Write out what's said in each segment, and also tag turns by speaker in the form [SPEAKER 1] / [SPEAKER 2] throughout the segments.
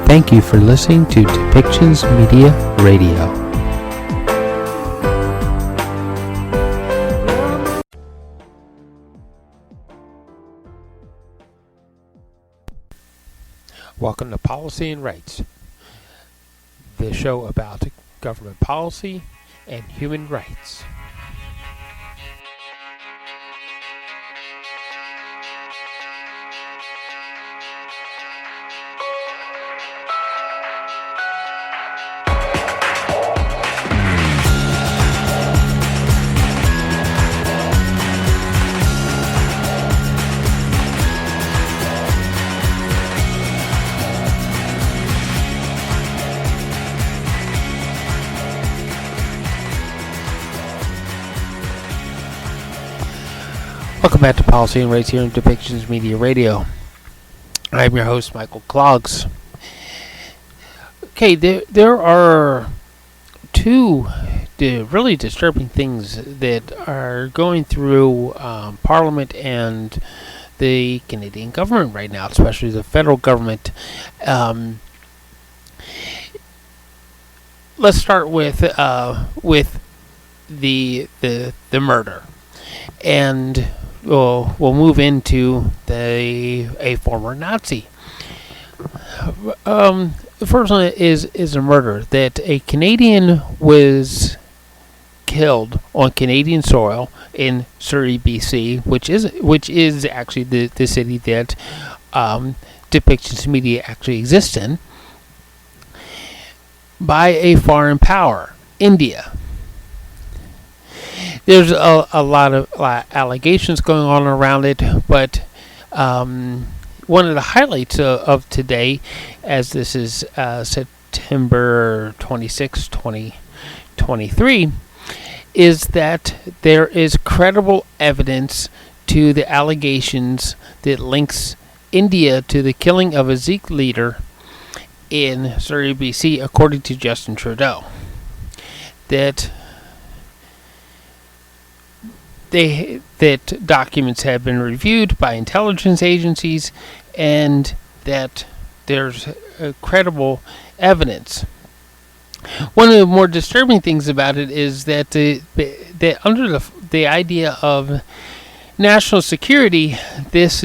[SPEAKER 1] Thank you for listening to Depictions Media Radio. Welcome to Policy and Rights, the show about government policy and human rights. Welcome back to Policy and Rights here on Depictions Media Radio. I'm your host, Michael Clogs. Okay, there are two really disturbing things that are going through Parliament and the Canadian government right now, especially the federal government. Let's start with the murder, and we'll move into a former Nazi. The first one is a murder that a Canadian was killed on Canadian soil in Surrey, BC, which is actually the city that Depictions Media actually exists in, by a foreign power, India. There's a lot of allegations going on around it, but one of the highlights of today, as this is September 26, 2023, is that there is credible evidence to the allegations that links India to the killing of a Sikh leader in Surrey, BC, according to Justin Trudeau. That documents have been reviewed by intelligence agencies, and that there's credible evidence. One of the more disturbing things about it is that that under the idea of national security, these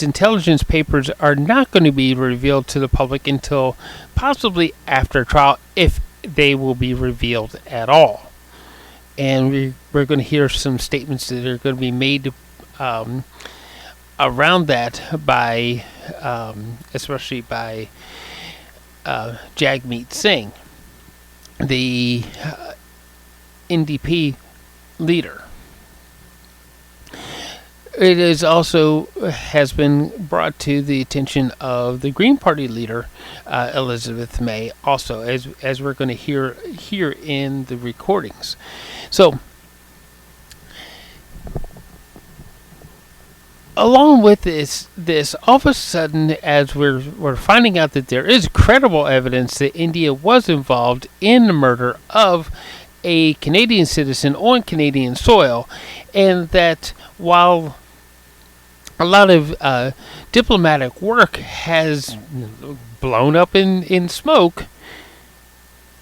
[SPEAKER 1] intelligence papers are not going to be revealed to the public until possibly after trial, if they will be revealed at all. And we're going to hear some statements that are going to be made around that by, especially by Jagmeet Singh, the NDP leader. It is also has been brought to the attention of the Green Party leader, Elizabeth May, also, as we're going to hear in the recordings. So, along with this all of a sudden, as we're finding out that there is credible evidence that India was involved in the murder of a Canadian citizen on Canadian soil, and that while a lot of diplomatic work has blown up in smoke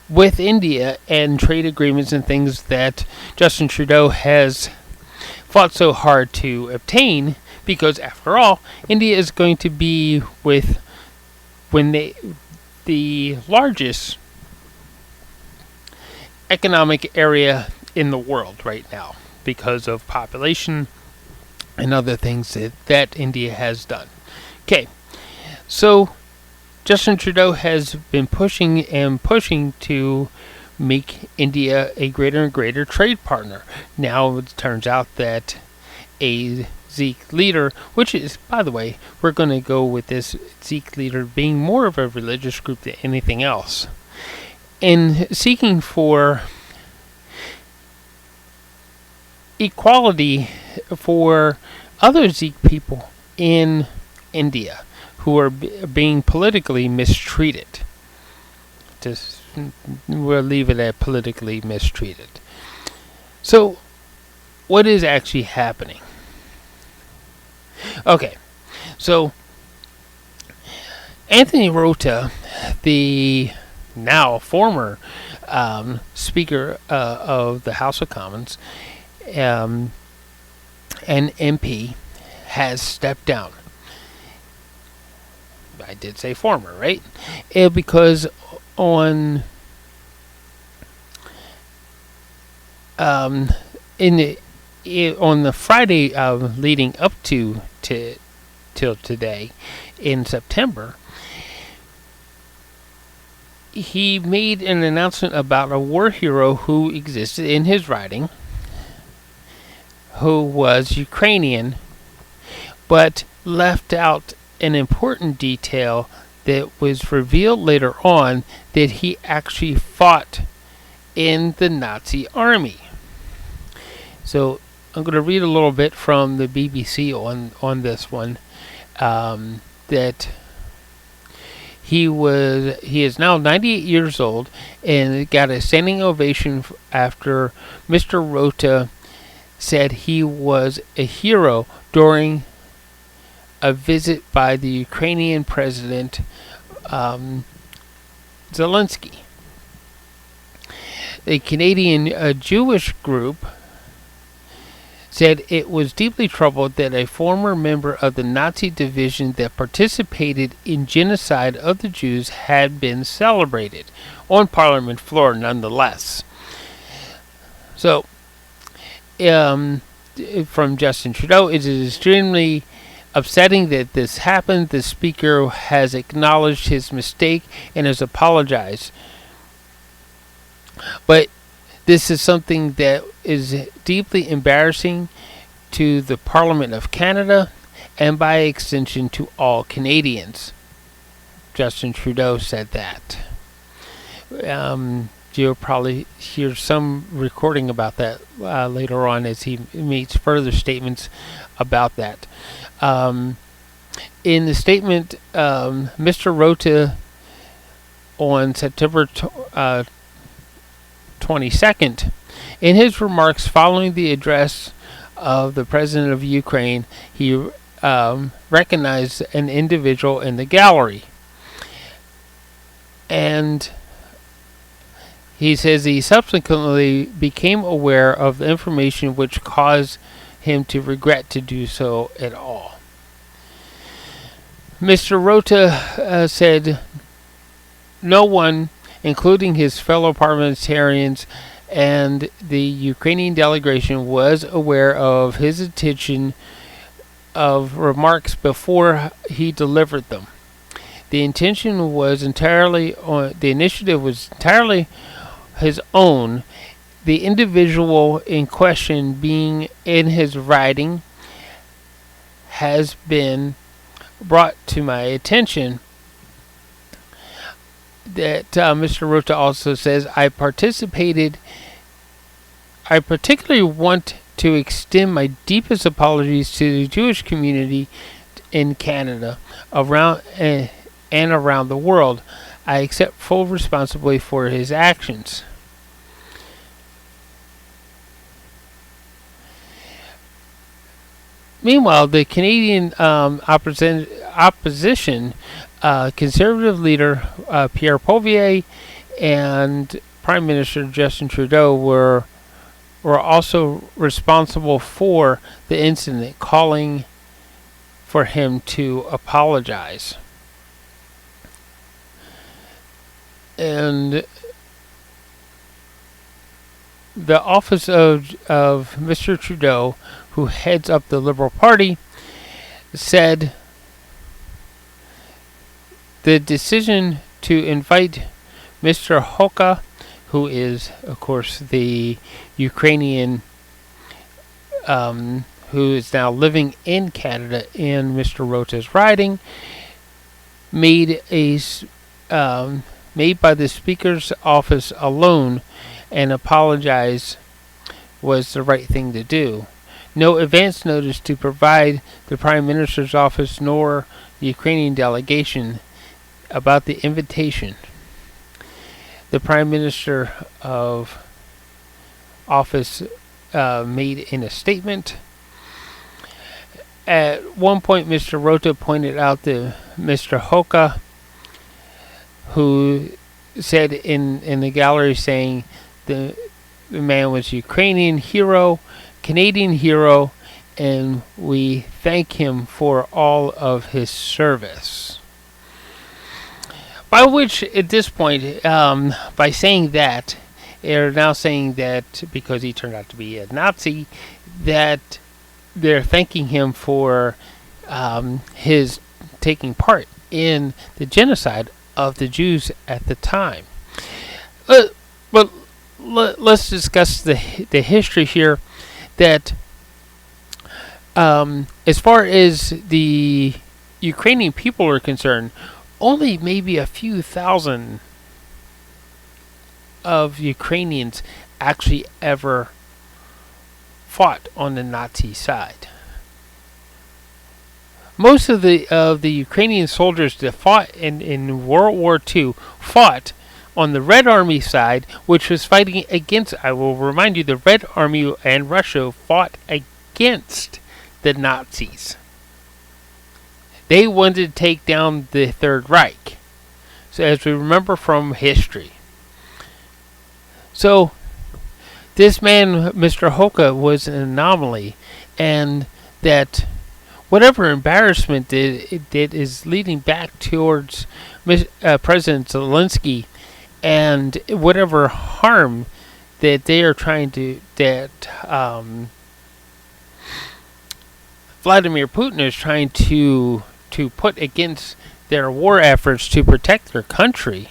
[SPEAKER 1] with India and trade agreements and things that Justin Trudeau has fought so hard to obtain, because after all, India is going to be the largest economic area in the world right now because of population and other things that India has done. Okay, so Justin Trudeau has been pushing to make India a greater and greater trade partner. Now it turns out that a Sikh leader, which is, by the way, we're going to go with this Sikh leader being more of a religious group than anything else, in seeking for equality for other Sikh people in India who are being politically mistreated. We'll leave it at politically mistreated. So, what is actually happening? Okay, so Anthony Rota, the now former Speaker of the House of Commons, an MP, has stepped down. I did say former, right? Because on on the Friday leading up to till today in September, he made an announcement about a war hero who existed in his riding, who was Ukrainian, but left out an important detail that was revealed later on, that he actually fought in the Nazi army. So I'm going to read a little bit from the BBC on this one. That he is now 98 years old and got a standing ovation after Mr. Rota said he was a hero during a visit by the Ukrainian President Zelensky. A Canadian Jewish group said it was deeply troubled that a former member of the Nazi division that participated in genocide of the Jews had been celebrated on Parliament floor nonetheless. So, from Justin Trudeau, it is extremely upsetting that this happened. The Speaker has acknowledged his mistake and has apologized. But this is something that is deeply embarrassing to the Parliament of Canada and by extension to all Canadians. Justin Trudeau said that. You'll probably hear some recording about that later on as he makes further statements about that. In the statement, Mr. Rota on September 22nd, in his remarks following the address of the President of Ukraine, he recognized an individual in the gallery. And he says he subsequently became aware of the information which caused him to regret to do so at all. Mr. Rota said no one, including his fellow parliamentarians and the Ukrainian delegation, was aware of his intention of remarks before he delivered them. The initiative was entirely his own. The individual in question being in his writing has been brought to my attention. That Mr. Rota also says, I particularly want to extend my deepest apologies to the Jewish community in Canada and around the world. I accept full responsibility for his actions. Meanwhile, the Canadian opposition, Conservative leader Pierre Poilievre and Prime Minister Justin Trudeau were also responsible for the incident, calling for him to apologize. And the office of Mr. Trudeau, who heads up the Liberal Party, said the decision to invite Mr. Hoka, who is, of course, the Ukrainian who is now living in Canada in Mr. Rota's riding, made by the Speaker's office alone, and apologize was the right thing to do. No advance notice to provide the Prime Minister's office nor the Ukrainian delegation about the invitation. The Prime Minister of office made in a statement. At one point, Mr. Rota pointed out that Mr. Hoka, who said in the gallery, saying the man was Ukrainian hero, Canadian hero, and we thank him for all of his service. By which, at this point, by saying that, they're now saying that because he turned out to be a Nazi, that they're thanking him for his taking part in the genocide of the Jews at the time. But let's discuss the history here. That as far as the Ukrainian people are concerned, only maybe a few thousand of Ukrainians actually ever fought on the Nazi side. Most of the Ukrainian soldiers that fought in World War II fought on the Red Army side, which was fighting against, I will remind you, the Red Army and Russia fought against the Nazis. They wanted to take down the Third Reich. So as we remember from history. So this man, Mr. Hoka, was an anomaly, and that whatever embarrassment it is leading back towards President Zelensky, and whatever harm that they are trying to, that Vladimir Putin is trying to put against their war efforts to protect their country,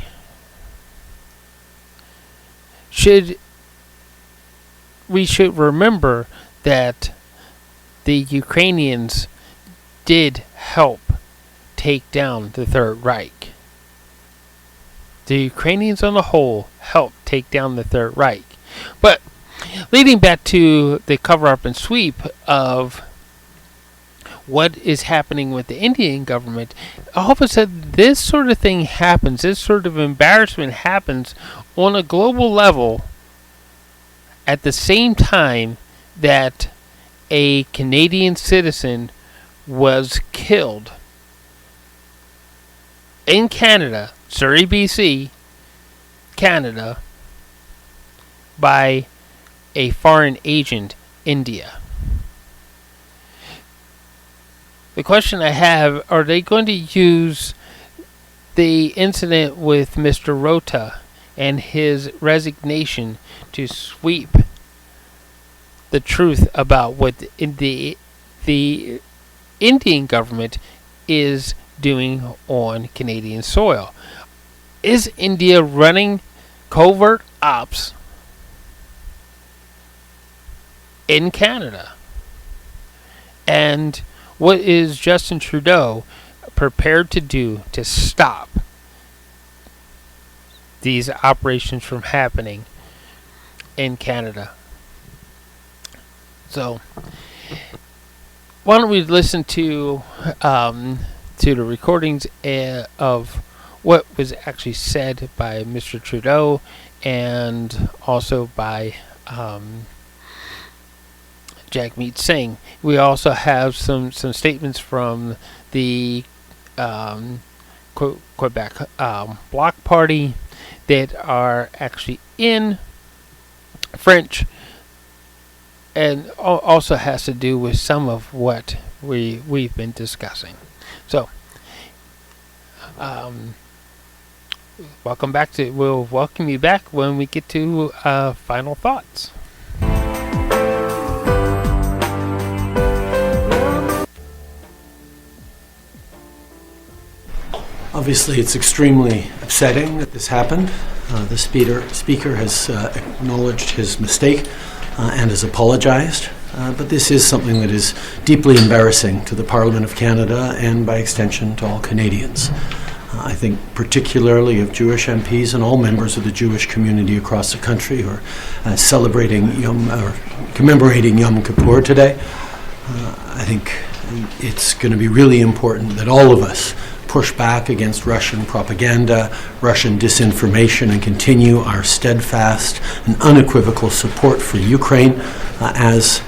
[SPEAKER 1] we should remember that the Ukrainians did help take down the Third Reich. The Ukrainians on the whole helped take down the Third Reich. But leading back to the cover-up and sweep of what is happening with the Indian government, all of a sudden this sort of thing happens, this sort of embarrassment happens on a global level at the same time that a Canadian citizen was killed in Canada, Surrey, BC, Canada, by a foreign agent, India. The question I have, are they going to use the incident with Mr. Rota and his resignation to sweep the truth about what the Indian government is doing on Canadian soil? Is India running covert ops in Canada? And what is Justin Trudeau prepared to do to stop these operations from happening in Canada? So, why don't we listen to the recordings of what was actually said by Mr. Trudeau and also by Jagmeet Singh. We also have some statements from the Quebec Bloc Party that are actually in French, and also has to do with some of what we've been discussing. So, welcome back to. We'll welcome you back when we get to final thoughts.
[SPEAKER 2] Obviously, it's extremely upsetting that this happened. The speaker has acknowledged his mistake and has apologized. But this is something that is deeply embarrassing to the Parliament of Canada and, by extension, to all Canadians. I think particularly of Jewish MPs and all members of the Jewish community across the country who are commemorating Yom Kippur today. I think it's going to be really important that all of us push back against Russian propaganda, Russian disinformation, and continue our steadfast and unequivocal support for Ukraine, as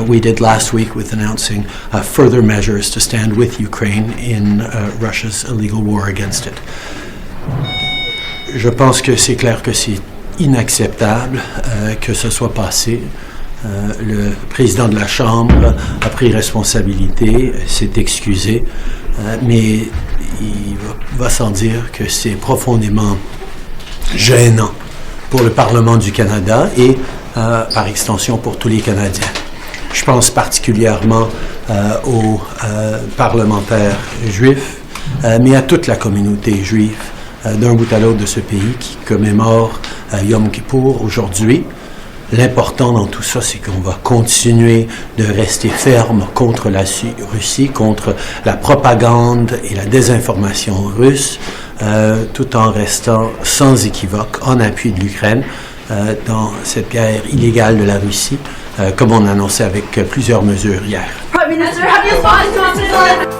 [SPEAKER 2] we did last week with announcing further measures to stand with Ukraine in Russia's illegal war against it. Je pense que c'est clair que c'est inacceptable que ce soit passé. Le président de la Chambre a pris responsabilité, s'est excusé, mais il va sans dire que c'est profondément gênant pour le Parlement du Canada et, par extension, pour tous les Canadiens. Je pense particulièrement aux parlementaires juifs, mais à toute la communauté juive d'un bout à l'autre de ce pays qui commémore Yom Kippour aujourd'hui. L'important dans tout ça, c'est qu'on va continuer de rester ferme contre la Russie, contre la propagande et la désinformation russe, tout en restant sans équivoque en appui de l'Ukraine dans cette guerre illégale de la Russie, comme on annonçait avec plusieurs mesures hier.
[SPEAKER 3] Prime Minister, have your thoughts?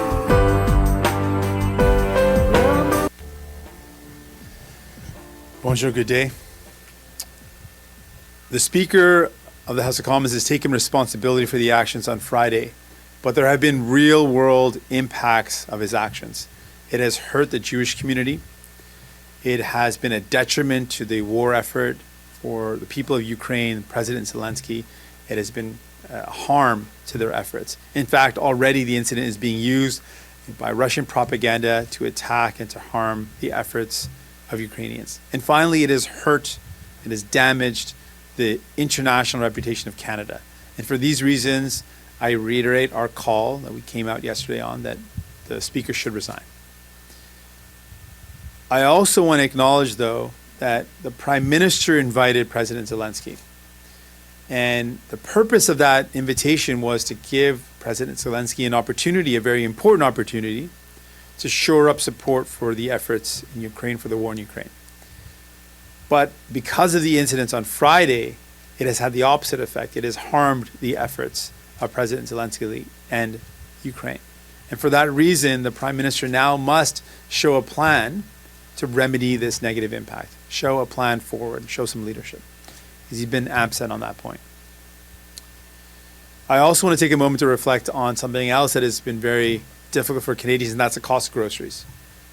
[SPEAKER 4] Bonjour, good day. The Speaker of the House of Commons has taken responsibility for the actions on Friday, but there have been real-world impacts of his actions. It has hurt the Jewish community. It has been a detriment to the war effort for the people of Ukraine, President Zelensky. It has been harm to their efforts. In fact, already the incident is being used by Russian propaganda to attack and to harm the efforts of Ukrainians. And finally, it has hurt, it has damaged the international reputation of Canada. And for these reasons, I reiterate our call that we came out yesterday on that the Speaker should resign. I also want to acknowledge, though, that the Prime Minister invited President Zelensky. And the purpose of that invitation was to give President Zelensky an opportunity, a very important opportunity, to shore up support for the efforts in Ukraine, for the war in Ukraine. But because of the incidents on Friday, it has had the opposite effect. It has harmed the efforts of President Zelensky and Ukraine. And for that reason, the Prime Minister now must show a plan to remedy this negative impact, show a plan forward, show some leadership. He's been absent on that point. I also want to take a moment to reflect on something else that has been very difficult for Canadians, and that's the cost of groceries.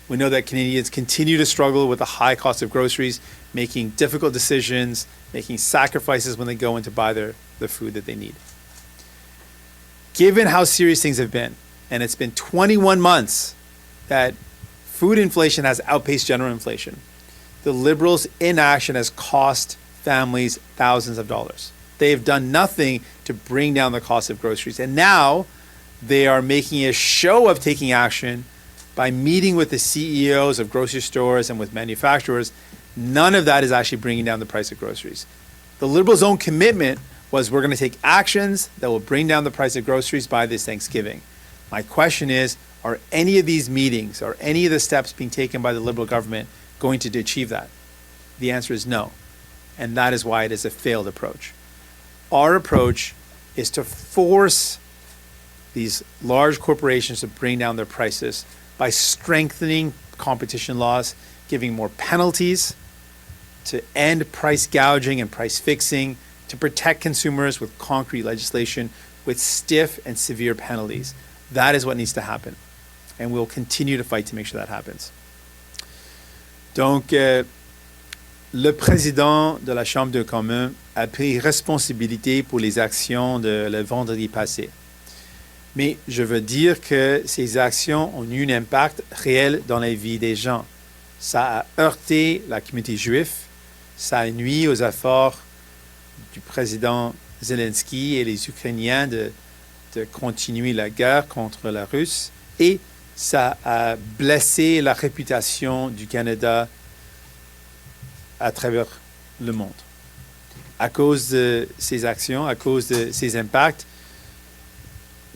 [SPEAKER 4] We know that Canadians continue to struggle with the high cost of groceries, making difficult decisions, making sacrifices when they go in to buy the food that they need. Given how serious things have been, and it's been 21 months that food inflation has outpaced general inflation, the Liberals' inaction has cost families thousands of dollars. They have done nothing to bring down the cost of groceries. And now they are making a show of taking action by meeting with the CEOs of grocery stores and with manufacturers. None of that is actually bringing down the price of groceries. The Liberals' own commitment was we're going to take actions that will bring down the price of groceries by this Thanksgiving. My question is, are any of these meetings, are any of the steps being taken by the Liberal government going to achieve that? The answer is no. And that is why it is a failed approach. Our approach is to force these large corporations to bring down their prices by strengthening competition laws, giving more penalties to end price gouging and price fixing, to protect consumers with concrete legislation, with stiff and severe penalties. That is what needs to happen. And we'll continue to fight to make sure that happens. Donc, le président de la Chambre des communs a pris responsabilité pour les actions de le vendredi passé. Mais je veux dire que ces actions ont eu un impact réel dans la vie des gens. Ça a heurté la communauté juive, ça a nuit aux efforts du président Zelensky et les Ukrainiens de continuer la guerre contre la Russie, et ça a blessé la réputation du Canada à travers le monde. À cause de ces actions, à cause de ces impacts,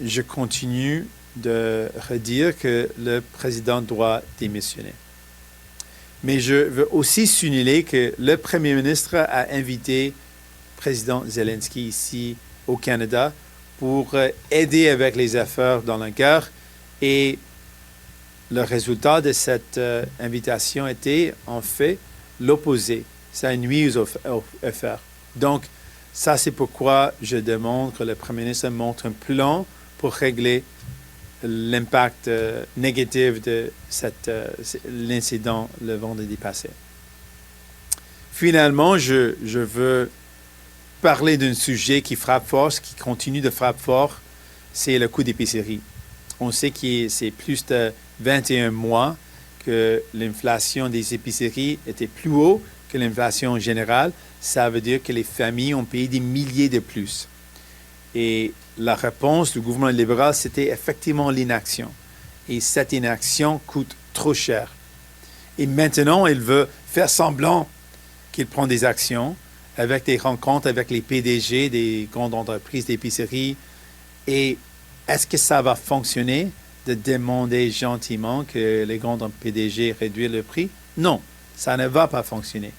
[SPEAKER 4] je continue de redire que le président doit démissionner. Mais je veux aussi signaler que le Premier ministre a invité le président Zelensky ici au Canada pour aider avec les affaires dans la guerre, et le résultat de cette invitation était en fait l'opposé. Ça nuit aux affaires. Donc, ça c'est pourquoi je demande que le Premier ministre montre un plan pour régler l'impact négatif de l'incident le vendredi passé. Finalement, je veux parler d'un sujet qui frappe fort, qui continue de frapper fort, c'est le coût d'épicerie. On sait que c'est plus de 21 mois que l'inflation des épiceries était plus haut que l'inflation générale. Ça veut dire que les familles ont payé des milliers de plus. Et la réponse du gouvernement libéral, c'était effectivement l'inaction. Et cette inaction coûte trop cher. Et maintenant, il veut faire semblant qu'il prend des actions avec des rencontres avec les PDG des grandes entreprises d'épicerie. Et est-ce que ça va fonctionner de demander gentiment que les grands PDG réduisent le prix? Non, ça ne va pas fonctionner.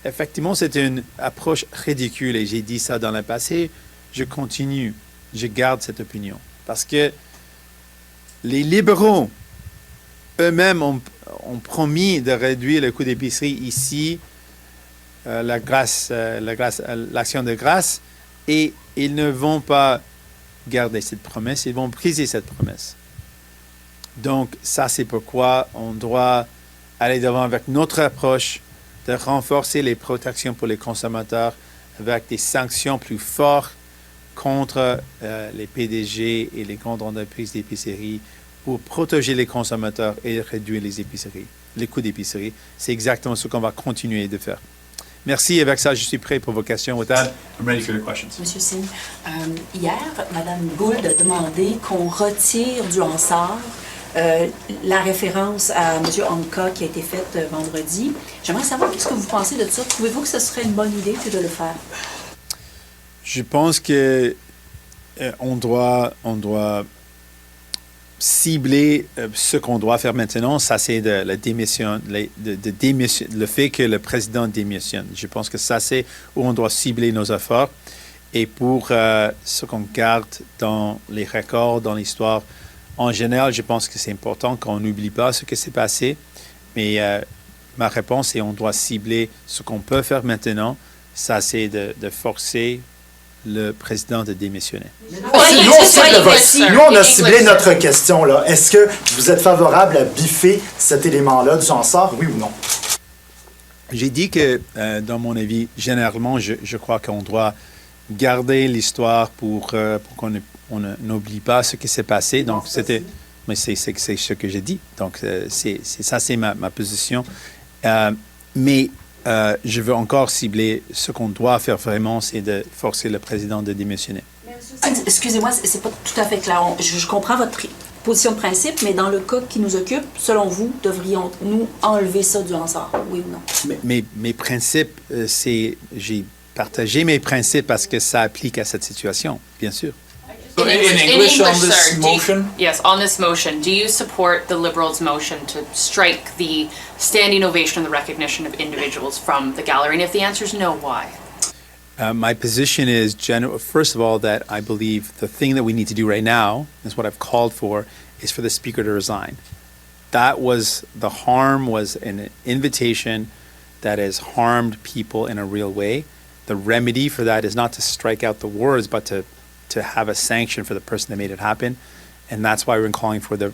[SPEAKER 4] Effectivement, c'est une approche ridicule et j'ai dit ça dans le passé. Je continue, je garde cette opinion. Parce que les libéraux eux-mêmes ont promis de réduire le coût d'épicerie ici, l'action de grâce, et ils ne vont pas garder cette promesse, ils vont briser cette promesse. Donc, ça, c'est pourquoi on doit aller devant avec notre approche de renforcer les protections pour les consommateurs avec des sanctions plus fortes contre les PDG et les grandes entreprises d'épicerie pour protéger les consommateurs et réduire les coûts d'épicerie. C'est exactement ce qu'on va continuer de faire. Merci. Avec ça, je suis prêt pour vos questions. With that, I'm ready for your questions.
[SPEAKER 5] Monsieur Singh, hier, Mme Gould a demandé qu'on retire du Hansard la référence à M. Anka qui a été faite vendredi. J'aimerais savoir qu'est-ce que vous pensez de ça. Trouvez-vous que ce serait une bonne idée que de le faire?
[SPEAKER 4] Je pense que on doit cibler ce qu'on doit faire maintenant. Ça, c'est le fait que le président démissionne. Je pense que ça, c'est où on doit cibler nos efforts. Et pour ce qu'on garde dans les records, dans l'histoire, en général, je pense que c'est important qu'on n'oublie pas ce qui s'est passé. Mais ma réponse est on doit cibler ce qu'on peut faire maintenant. Ça, c'est de forcer le président de démissionner.
[SPEAKER 6] Nous, on a ciblé notre question, là. Est-ce que vous êtes favorable à biffer cet élément-là du Hansard, oui ou non?
[SPEAKER 4] J'ai dit que, dans mon avis, généralement, je crois qu'on doit garder l'histoire pour qu'on n'oublie pas ce qui s'est passé. Donc, mais c'est ce que j'ai dit. Donc, c'est ma position. Mais je veux encore cibler ce qu'on doit faire vraiment, c'est de forcer le président de démissionner.
[SPEAKER 5] Excusez-moi, c'est pas tout à fait clair. Je comprends votre position de principe, mais dans le cas qui nous occupe, selon vous, devrions-nous enlever ça du Hansard, oui ou non?
[SPEAKER 4] Mes principes, j'ai partagé mes principes parce que ça applique à cette situation, bien sûr.
[SPEAKER 7] In English, on this motion? Yes, on this motion, do you support the Liberals' motion to strike the standing ovation and the recognition of individuals from the gallery? And if the answer is no, why?
[SPEAKER 4] My position is, first of all, that I believe the thing that we need to do right now, is what I've called for, is for the Speaker to resign. The harm was an invitation that has harmed people in a real way. The remedy for that is not to strike out the words, but to have a sanction for the person that made it happen. And that's why we're calling for the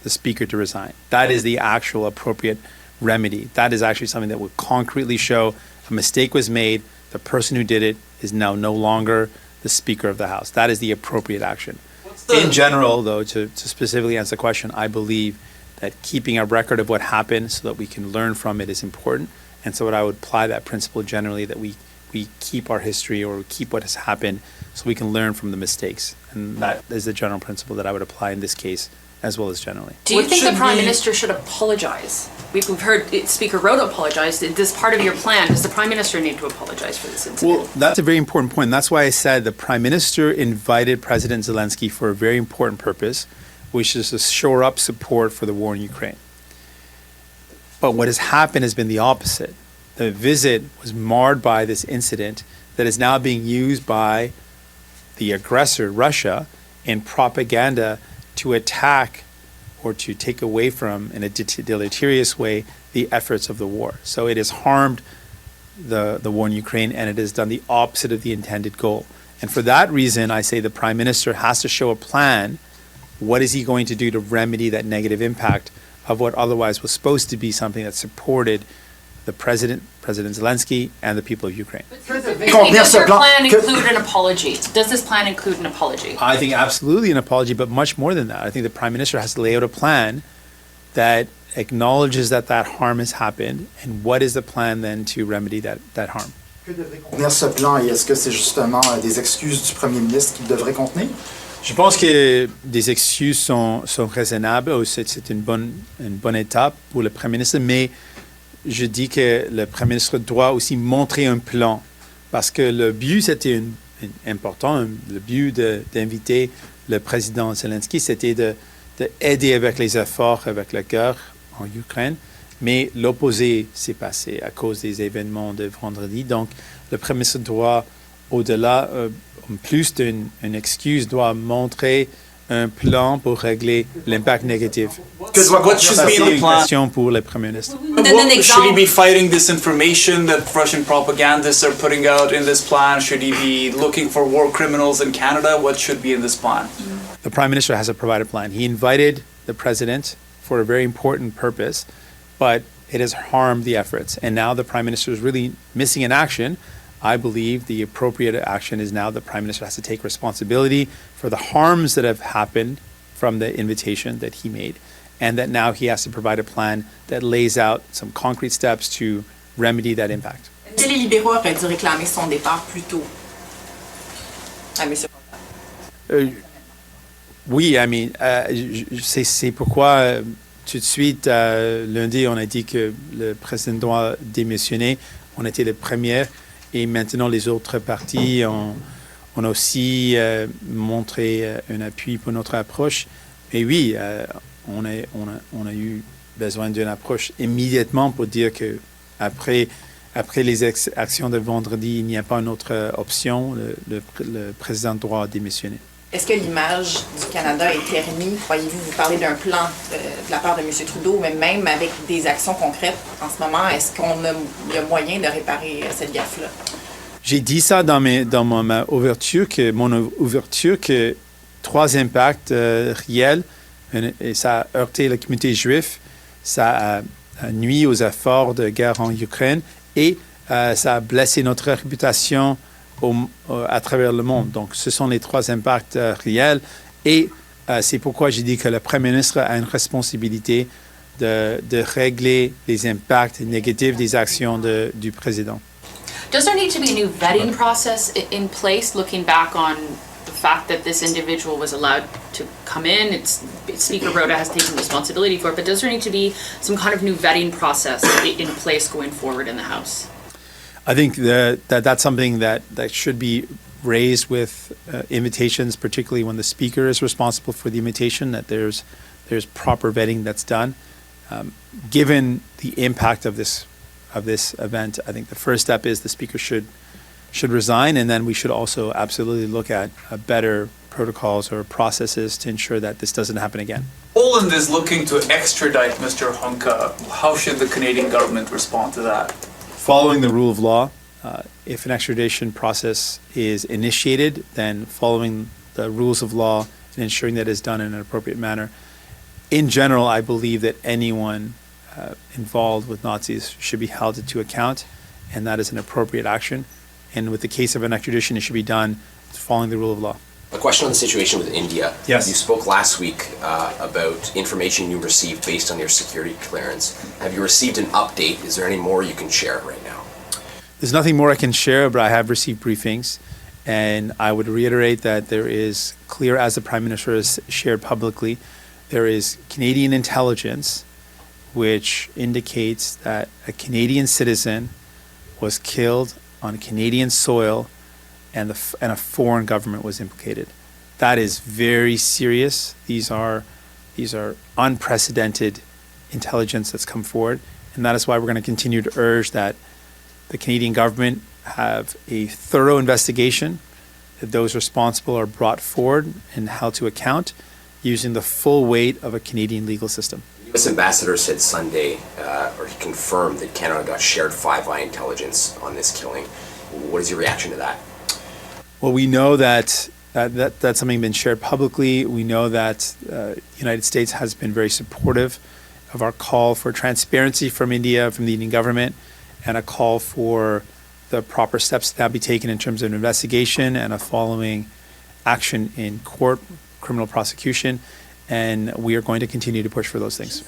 [SPEAKER 4] speaker to resign. That is the actual appropriate remedy. That is actually something that would concretely show a mistake was made, the person who did it is now no longer the Speaker of the House. That is the appropriate action. In general, though, to specifically answer the question, I believe that keeping a record of what happened so that we can learn from it is important. And so I would apply that principle generally, that we keep our history or we keep what has happened so we can learn from the mistakes. And that is the general principle that I would apply in this case as well as generally.
[SPEAKER 7] Do you think the Prime Minister should apologize? We've heard Speaker Rota apologize. Is this part of your plan? Does the Prime Minister need to apologize for this incident?
[SPEAKER 4] Well, that's a very important point. That's why I said the Prime Minister invited President Zelensky for a very important purpose, which is to shore up support for the war in Ukraine. But what has happened has been the opposite. The visit was marred by this incident that is now being used by the aggressor, Russia, in propaganda to attack or to take away from, in a deleterious way, the efforts of the war. So it has harmed the war in Ukraine, and it has done the opposite of the intended goal. And for that reason, I say the Prime Minister has to show a plan. What is he going to do to remedy that negative impact of what otherwise was supposed to be something that supported the President Zelensky, and the people of Ukraine.
[SPEAKER 7] Does your plan include an apology? Does this plan include an apology?
[SPEAKER 4] I think absolutely an apology, but much more than that. I think the Prime Minister has to lay out a plan that acknowledges that harm has happened, and what is the plan then to remedy that harm.
[SPEAKER 6] Que devrait contenir ce plan et est-ce que c'est justement des excuses du Premier ministre qu'il devrait contenir?
[SPEAKER 4] Je pense que des excuses sont raisonnables. C'est une bonne étape pour le Premier ministre, mais je dis que le Premier ministre doit aussi montrer un plan, parce que le but, c'était important. Le but d'inviter le président Zelensky, c'était d'aider avec les efforts, avec le cœur en Ukraine. Mais l'opposé s'est passé à cause des événements de vendredi. Donc, le Premier ministre doit, au-delà, en plus d'une excuse, doit montrer un plan pour régler l'impact négatif.
[SPEAKER 8] Because what should be in the plan?
[SPEAKER 4] Pour le Premier ministre.
[SPEAKER 8] Should he be fighting this information that Russian propagandists are putting out in this plan? Should he be looking for war criminals in Canada? What should be in this plan?
[SPEAKER 4] The Prime Minister has a provided plan. He invited the President for a very important purpose, but it has harmed the efforts. And now the Prime Minister is really missing in action. I believe the appropriate action is now the Prime Minister has to take responsibility for the harms that have happened from the invitation that he made, and that now he has to provide a plan that lays out some concrete steps to remedy that impact.
[SPEAKER 9] Si les libéraux auraient dû réclamer son départ plus tôt à M.
[SPEAKER 4] Oui, I mean, c'est pourquoi tout de suite, lundi, on a dit que le président doit démissionner. On était les premiers. Et maintenant, les autres partis ont aussi montré un appui pour notre approche. Mais oui, on a eu besoin d'une approche immédiatement pour dire que après les actions de vendredi, il n'y a pas une autre option. Le président doit démissionner.
[SPEAKER 9] Est-ce que l'image du Canada est ternie? Croyez-vous, vous parlez d'un plan de la part de M. Trudeau, mais même avec des actions concrètes en ce moment, est-ce qu'on a le moyen de réparer cette gaffe-là?
[SPEAKER 4] J'ai dit ça dans ma ouverture, que trois impacts réels, et ça a heurté la communauté juive, ça a nuit aux efforts de guerre en Ukraine, et ça a blessé notre réputation à travers le monde. Donc, ce sont les trois impacts réels. Et c'est pourquoi j'ai dit que le Premier ministre a une responsabilité de régler les impacts négatifs des actions du président.
[SPEAKER 7] Does there need to be a new vetting process in place, looking back on the fact that this individual was allowed to come in? Speaker Rota has taken responsibility for it, but does there need to be some kind of new vetting process in place going forward in the House?
[SPEAKER 4] I think that's something that should be raised with invitations, particularly when the speaker is responsible for the invitation, that there's proper vetting that's done. Given the impact of this event, I think the first step is the speaker should resign, and then we should also absolutely look at better protocols or processes to ensure that this doesn't happen again.
[SPEAKER 8] Poland is looking to extradite Mr. Hunka. How should the Canadian government respond to that?
[SPEAKER 4] Following the rule of law, if an extradition process is initiated, then following the rules of law and ensuring that it's done in an appropriate manner. In general, I believe that anyone involved with Nazis should be held to account, and that is an appropriate action. And with the case of an extradition, it should be done following the rule of law.
[SPEAKER 10] A question on the situation with India.
[SPEAKER 4] Yes.
[SPEAKER 10] You spoke last week about information you received based on your security clearance. Have you received an update? Is there any more you can share right now?
[SPEAKER 4] There's nothing more I can share, but I have received briefings, and I would reiterate that there is clear, as the Prime Minister has shared publicly, there is Canadian intelligence which indicates that a Canadian citizen was killed on Canadian soil and a foreign government was implicated. That is very serious. These are unprecedented intelligence that's come forward, and that is why we're going to continue to urge that the Canadian government have a thorough investigation, that those responsible are brought forward and held to account using the full weight of a Canadian legal system.
[SPEAKER 10] The U.S. Ambassador said Sunday, or he confirmed that Canada got shared Five Eye intelligence on this killing. What is your reaction to that?
[SPEAKER 4] Well, we know that's something been shared publicly. We know that the United States has been very supportive of our call for transparency from India, from the Indian government. and a call for the proper steps to now be taken in terms of an investigation and a following action in court, criminal prosecution, and we are going to continue to push for those things.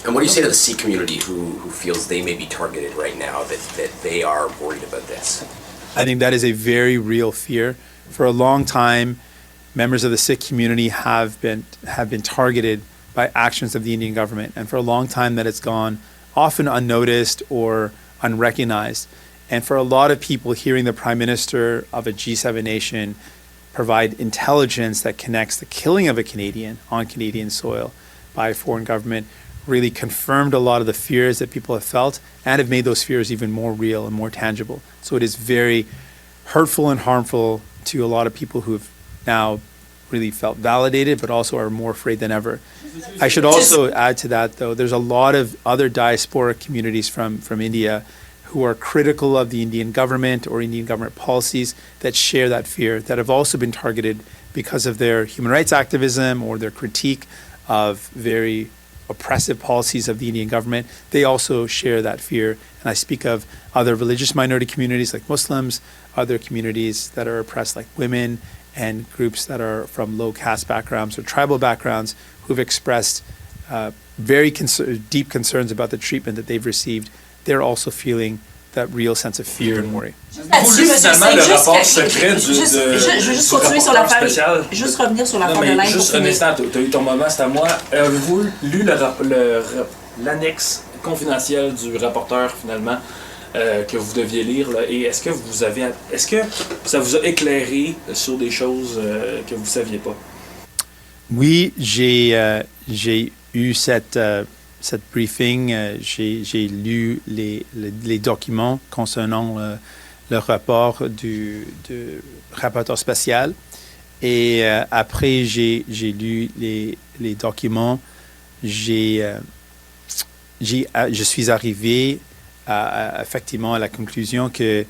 [SPEAKER 10] And what do you say to the Sikh community who feels they may be targeted right now, that they are worried about this?
[SPEAKER 4] I think that is a very real fear. For a long time, members of the Sikh community have been targeted by actions of the Indian government, and for a long time that it's gone often unnoticed or unrecognized. And for a lot of people, hearing the Prime Minister of a G7 nation provide intelligence that connects the killing of a Canadian on Canadian soil by a foreign government really confirmed a lot of the fears that people have felt and have made those fears even more real and more tangible. So it is very hurtful and harmful to a lot of people who have now really felt validated, but also are more afraid than ever. I should also add to that, though, there's a lot of other diasporic communities from India who are critical of the Indian government or Indian government policies that share that fear, that have also been targeted because of their human rights activism or their critique of very oppressive policies of the Indian government. They also share that fear. And I speak of other religious minority communities like Muslims, other communities that are oppressed like women, and groups that are from low caste backgrounds or tribal backgrounds who've expressed very deep concerns about the treatment that they've received. They're also feeling that real sense of fear and worry.
[SPEAKER 5] Juste continuer sur l'affaire, juste revenir sur l'affaire de l'Inde.
[SPEAKER 11] Juste un instant, tu as eu ton moment, c'est à moi. Avez-vous lu l'annexe confidentielle du rapporteur finalement que vous deviez lire là, et est-ce que ça vous a éclairé sur des choses que vous ne saviez pas?
[SPEAKER 4] Oui, j'ai eu cette briefing, j'ai lu les documents concernant le rapport du rapporteur spécial et après j'ai lu les documents, je suis arrivé effectivement à la conclusion que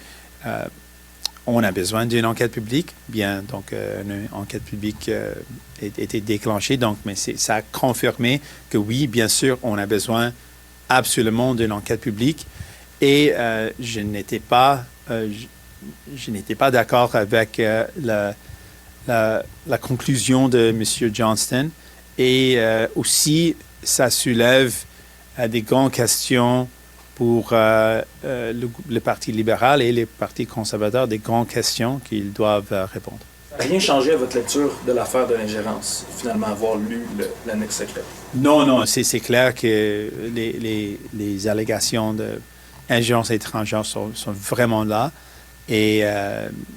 [SPEAKER 4] on a besoin d'une enquête publique. Bien, donc une enquête publique a été déclenchée, donc, mais ça a confirmé que oui, bien sûr, on a besoin absolument d'une enquête publique. Et je n'étais pas d'accord avec la conclusion de M. Johnston. Et aussi, ça soulève des grandes questions pour le Parti libéral et les partis conservateurs, des grandes questions qu'ils doivent répondre.
[SPEAKER 11] Ça n'a rien changé à votre lecture de l'affaire de l'ingérence, finalement, avoir lu l'annexe secrète?
[SPEAKER 4] Non, c'est clair que les allégations d'ingérence étrangère sont vraiment là et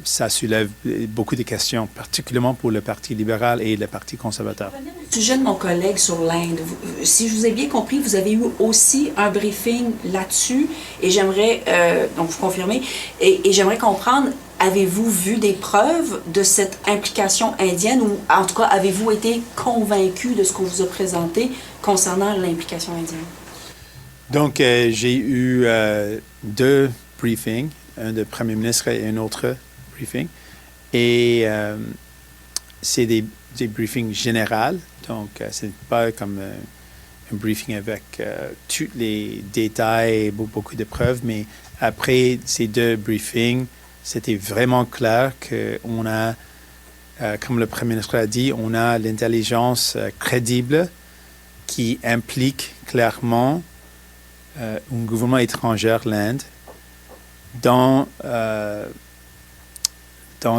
[SPEAKER 4] ça soulève beaucoup de questions, particulièrement pour le Parti libéral et le Parti conservateur.
[SPEAKER 5] Au sujet de mon collègue sur l'Inde, si je vous ai bien compris, vous avez eu aussi un briefing là-dessus et j'aimerais, donc vous confirmez, et j'aimerais comprendre, avez-vous vu des preuves de cette implication indienne ou en tout cas avez-vous été convaincu de ce qu'on vous a présenté concernant l'implication indienne? Donc
[SPEAKER 4] j'ai eu deux briefings, un de Premier ministre et un autre briefing. Et c'est des briefings généraux, donc ce n'est pas comme un briefing avec tous les détails et beaucoup de preuves, mais après ces deux briefings, c'était vraiment clair qu'on a, comme le Premier ministre a dit, on a l'intelligence crédible qui implique clairement un gouvernement étranger, l'Inde, dans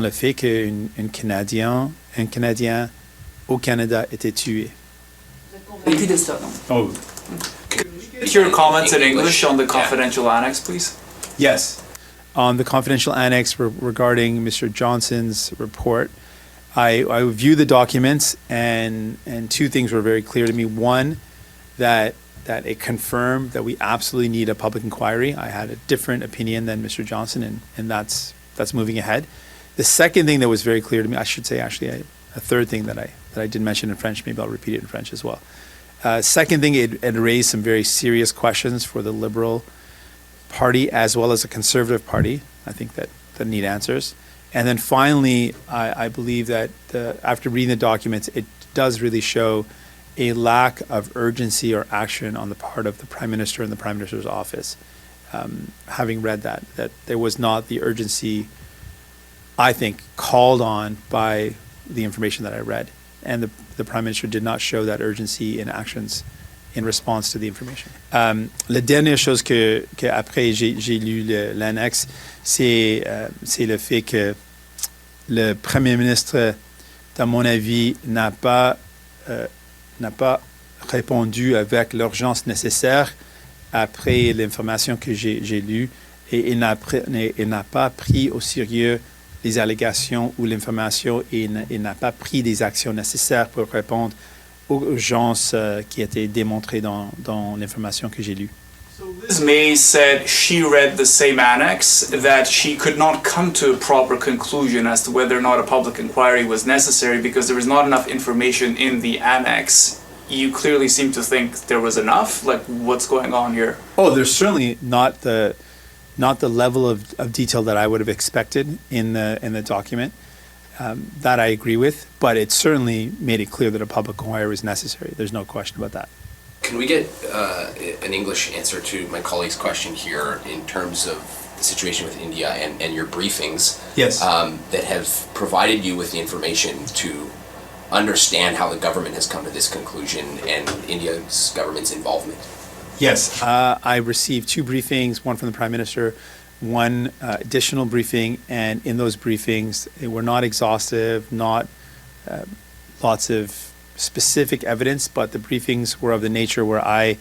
[SPEAKER 4] le fait qu'un Canadien au Canada était tué.
[SPEAKER 5] Vous êtes convaincu de ça, non?
[SPEAKER 4] Oh.
[SPEAKER 8] Could you get your comments in English on the confidential annex, please?
[SPEAKER 4] Yes. On the confidential annex regarding Mr. Johnson's report, I reviewed the documents and two things were very clear to me. One, that it confirmed that we absolutely need a public inquiry. I had a different opinion than Mr. Johnson, and that's moving ahead. The second thing that was very clear to me, I should say actually a third thing that I didn't mention in French, maybe I'll repeat it in French as well. Second thing, it raised some very serious questions for the Liberal Party as well as the Conservative Party, I think that need answers. And then finally, I believe that after reading the documents, it does really show a lack of urgency or action on the part of the Prime Minister and the Prime Minister's office. having read that there was not the urgency, I think, called on by the information that I read. And the Prime Minister did not show that urgency in actions in response to the information. La dernière chose que après j'ai lu l'annexe, c'est le fait que le Premier ministre, dans mon avis, n'a pas répondu avec l'urgence nécessaire après l'information que j'ai lue, et il n'a pas pris au sérieux les allégations ou l'information, et il n'a pas pris des actions nécessaires pour répondre aux urgences qui étaient démontrées dans l'information que j'ai lue.
[SPEAKER 8] Liz May said she read the same annex, that she could not come to a proper conclusion as to whether or not a public inquiry was necessary because there was not enough information in the annex. You clearly seem to think there was enough. Like, what's going on here?
[SPEAKER 4] Oh, there's certainly not the level of detail that I would have expected in the document. That I agree with, but it certainly made it clear that a public inquiry was necessary. There's no question about that.
[SPEAKER 10] Can we get an English answer to my colleague's question here in terms of the situation with India and your briefings?
[SPEAKER 4] Yes.
[SPEAKER 10] That have provided you with the information to understand how the government has come to this conclusion and India's government's involvement?
[SPEAKER 4] Yes. I received 2 briefings, one from the Prime Minister, one additional briefing, and in those briefings, they were not exhaustive, not lots of specific evidence, but the briefings were of the nature where I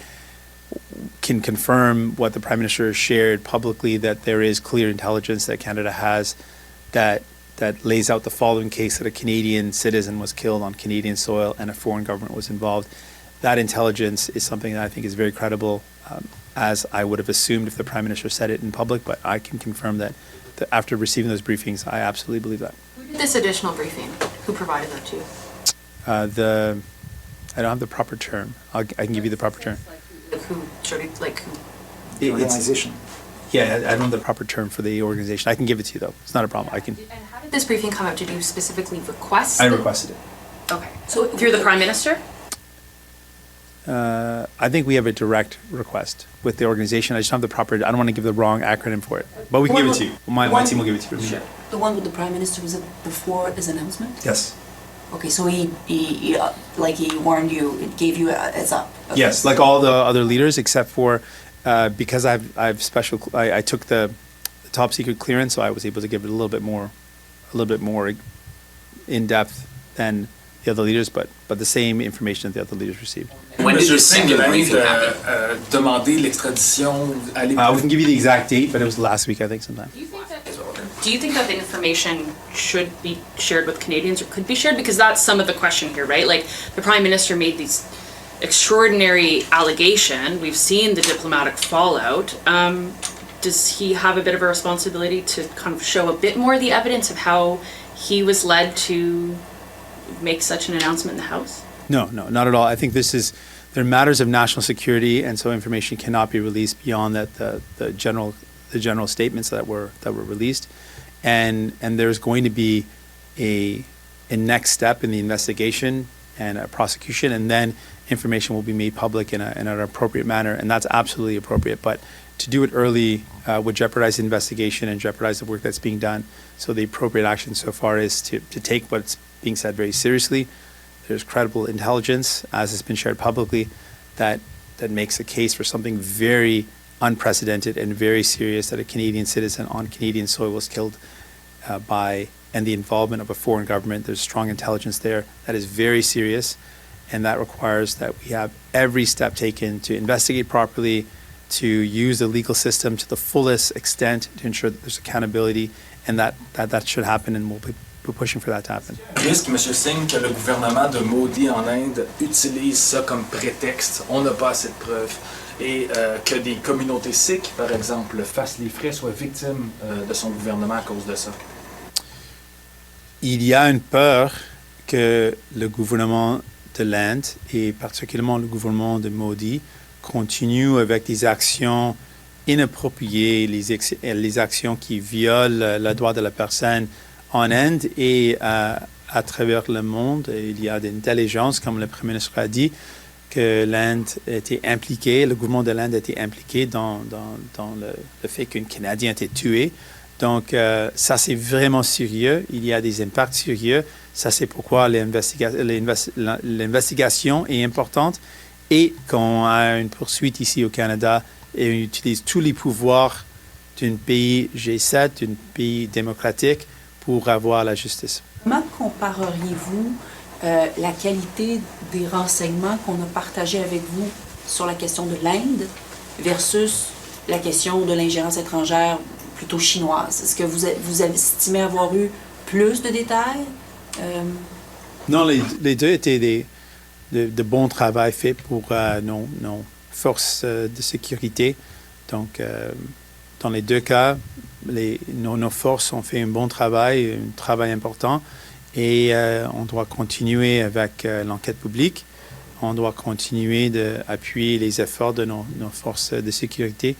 [SPEAKER 4] can confirm what the Prime Minister has shared publicly, that there is clear intelligence that Canada has that lays out the following case: that a Canadian citizen was killed on Canadian soil and a foreign government was involved. That intelligence is something that I think is very credible, as I would have assumed if the Prime Minister said it in public, but I can confirm that after receiving those briefings, I absolutely believe that.
[SPEAKER 7] Who did this additional briefing? Who provided that to you?
[SPEAKER 4] I don't have the proper term. I can give you the proper term.
[SPEAKER 6] The organization.
[SPEAKER 4] Yeah, I don't have the proper term for the organization. I can give it to you, though. It's not a problem.
[SPEAKER 7] And how did this briefing come out? Did you specifically request?
[SPEAKER 4] I requested it.
[SPEAKER 7] Okay. So through the Prime Minister?
[SPEAKER 4] I think we have a direct request with the organization. I just don't have the proper. I don't want to give the wrong acronym for it, but we can give it to you. My team will give it to you.
[SPEAKER 5] Sure. The one with the Prime Minister, was it before his announcement?
[SPEAKER 4] Yes.
[SPEAKER 5] Okay, so he warned you, it gave you a heads up. Okay.
[SPEAKER 4] Yes, like all the other leaders, except for because I took the top secret clearance, so I was able to give it a little bit more in depth than the other leaders, but the same information that the other leaders received.
[SPEAKER 10] When did the second briefing happen?
[SPEAKER 11] Demander l'extradition.
[SPEAKER 4] We can give you the exact date, but it was last week, I think, sometime.
[SPEAKER 7] Do you think that the information should be shared with Canadians or could be shared? Because that's some of the question here, right? Like, the Prime Minister made these extraordinary allegation. We've seen the diplomatic fallout. Does he have a bit of a responsibility to kind of show a bit more of the evidence of how he was led to make such an announcement in the House?
[SPEAKER 4] No, not at all. I think there are matters of national security, and so information cannot be released beyond that the general statements that were released, and there's going to be a next step in the investigation and a prosecution, and then information will be made public in an appropriate manner, and that's absolutely appropriate. But to do it early would jeopardize the investigation and jeopardize the work that's being done. So the appropriate action so far is to take what's being said very seriously. There's credible intelligence, as has been shared publicly, that makes a case for something very unprecedented and very serious, that a Canadian citizen on Canadian soil was killed and the involvement of a foreign government. There's strong intelligence there. That is very serious, and that requires that we have every step taken to investigate properly, to use the legal system to the fullest extent to ensure that there's accountability, and that should happen, and we'll be pushing for that to happen.
[SPEAKER 11] Risque, M. Singh, que le gouvernement de Modi en Inde utilise ça comme prétexte, on n'a pas assez de preuves, et que des communautés sikhs, par exemple, fassent les frais, soient victimes de son gouvernement à cause de ça.
[SPEAKER 4] Il y a une peur que le gouvernement de l'Inde, et particulièrement le gouvernement de Modi, continue avec des actions inappropriées, les actions qui violent le droit de la personne en Inde et à travers le monde. Il y a de l'intelligence, comme le Premier ministre a dit, que l'Inde était impliquée, le gouvernement de l'Inde était impliqué dans le fait qu'un Canadien était tué. Donc, ça, c'est vraiment sérieux. Il y a des impacts sérieux. Ça, c'est pourquoi l'investigation est importante et qu'on a une poursuite ici au Canada et on utilise tous les pouvoirs d'un pays G7, d'un pays démocratique pour avoir la justice.
[SPEAKER 5] Comment compareriez-vous la qualité des renseignements qu'on a partagés avec vous sur la question de l'Inde versus la question de l'ingérence étrangère plutôt chinoise? Est-ce que vous avez estimé avoir eu plus de détails?
[SPEAKER 4] Non, les deux étaient de bons travail faits pour nos forces de sécurité. Donc, dans les deux cas, nos forces ont fait un bon travail, un travail important. Et on doit continuer avec l'enquête publique. On doit continuer d'appuyer les efforts de nos forces de sécurité,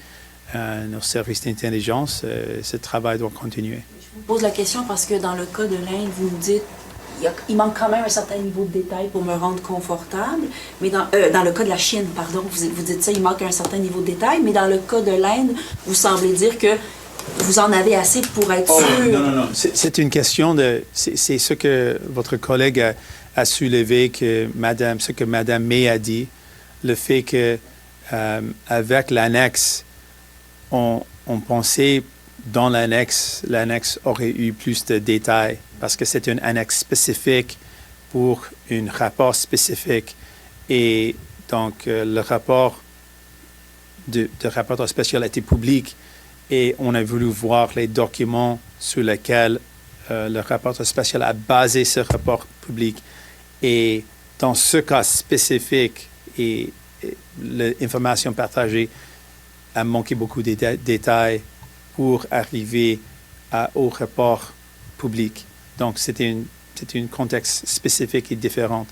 [SPEAKER 4] nos services d'intelligence. Ce travail doit continuer.
[SPEAKER 5] Je vous pose la question parce que dans le cas de l'Inde, vous me dites il manque quand même un certain niveau de détail pour me rendre confortable. Mais dans le cas de la Chine, pardon, vous dites ça, il manque un certain niveau de détail. Mais dans le cas de l'Inde, vous semblez dire que vous en avez assez pour être sûr.
[SPEAKER 4] Non. C'est une question c'est ce que votre collègue a soulevé, ce que Mme May a dit, le fait que avec l'annexe, on pensait dans l'annexe aurait eu plus de détails parce que c'est une annexe spécifique pour un rapport spécifique. Et donc, le rapport de rapporteur spécial était public et on a voulu voir les documents sur lesquels le rapporteur spécial a basé ce rapport public. Et dans ce cas spécifique, l'information partagée a manqué beaucoup de détails pour arriver au rapport public. Donc, c'était un contexte spécifique et différent